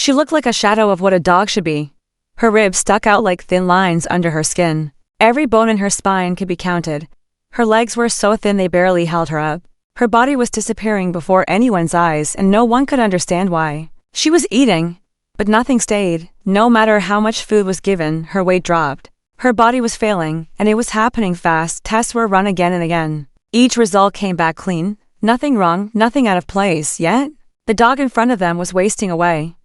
She looked like a shadow of what a dog should be. Her ribs stuck out like thin lines under her skin. Every bone in her spine could be counted. Her legs were so thin they barely held her up. Her body was disappearing before anyone's eyes, and no one could understand why. She was eating, but nothing stayed. No matter how much food was given, her weight dropped. Her body was failing, and it was happening fast. Tests were run again and again. Each result came back clean. Nothing wrong, nothing out of place, yet the dog in front of them was wasting away.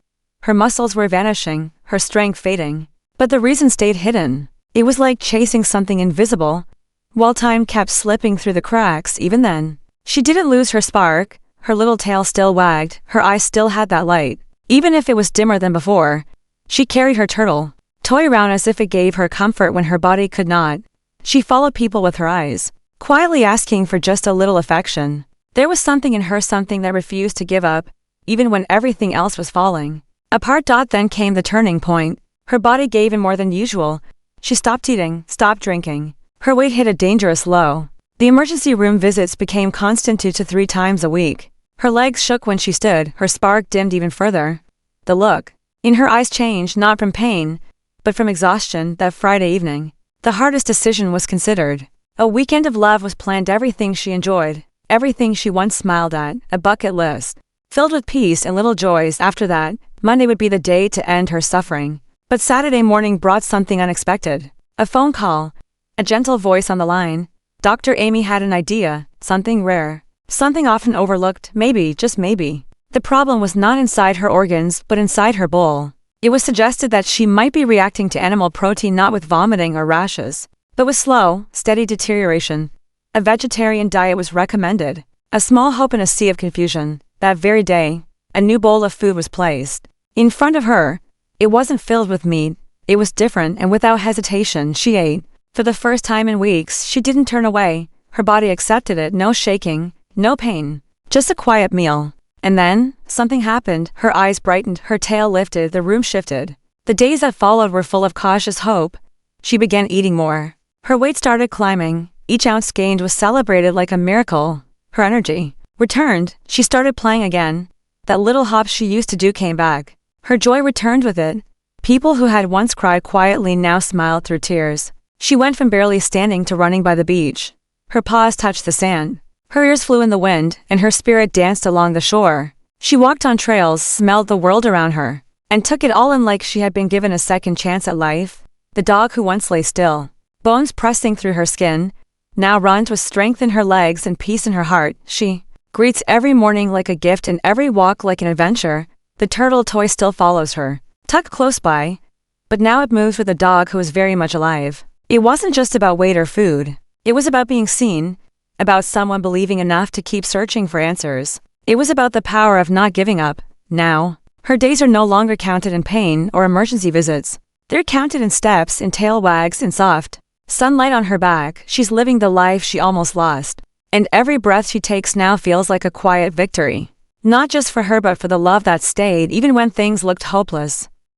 Her muscles were vanishing, her strength fading. But the reason stayed hidden. It was like chasing something invisible, while time kept slipping through the cracks. Even then, she didn't lose her spark. Her little tail still wagged, her eyes still had that light. Even if it was dimmer than before, she carried her turtle toy around as if it gave her comfort when her body could not. She followed people with her eyes, quietly asking for just a little affection. There was something in her, something that refused to give up, even when everything else was falling apart. Then came the turning point. Her body gave in more than usual. She stopped eating, stopped drinking. Her weight hit a dangerous low. The emergency room visits became constant 2 to 3 times a week. Her legs shook when she stood, her spark dimmed even further. The look in her eyes changed, not from pain, but from exhaustion. That Friday evening, the hardest decision was considered. A weekend of love was planned, everything she enjoyed, everything she once smiled at, a bucket list, filled with peace and little joys. After that, Monday would be the day to end her suffering. But Saturday morning brought something unexpected. A phone call, a gentle voice on the line. Dr. Amy had an idea, something rare, something often overlooked. Maybe, just maybe, the problem was not inside her organs, but inside her bowl. It was suggested that she might be reacting to animal protein, not with vomiting or rashes, but with slow, steady deterioration. A vegetarian diet was recommended. A small hope in a sea of confusion. That very day, a new bowl of food was placed in front of her. It wasn't filled with meat. It was different, and without hesitation, she ate. For the first time in weeks, she didn't turn away. Her body accepted it, no shaking, no pain, just a quiet meal. And then, something happened. Her eyes brightened, her tail lifted, the room shifted. The days that followed were full of cautious hope. She began eating more. Her weight started climbing. Each ounce gained was celebrated like a miracle. Her energy returned. She started playing again. That little hop she used to do came back. Her joy returned with it. People who had once cried quietly now smiled through tears. She went from barely standing to running by the beach. Her paws touched the sand. Her ears flew in the wind, and her spirit danced along the shore. She walked on trails, smelled the world around her, and took it all in like she had been given a second chance at life. The dog who once lay still, bones pressing through her skin, now runs with strength in her legs and peace in her heart. She greets every morning like a gift and every walk like an adventure. The turtle toy still follows her, tucked close by, but now it moves with a dog who is very much alive. It wasn't just about weight or food. It was about being seen, about someone believing enough to keep searching for answers. It was about the power of not giving up. Now, her days are no longer counted in pain or emergency visits. They're counted in steps, in tail wags, in soft sunlight on her back. She's living the life she almost lost. And every breath she takes now feels like a quiet victory. Not just for her but for the love that stayed even when things looked hopeless.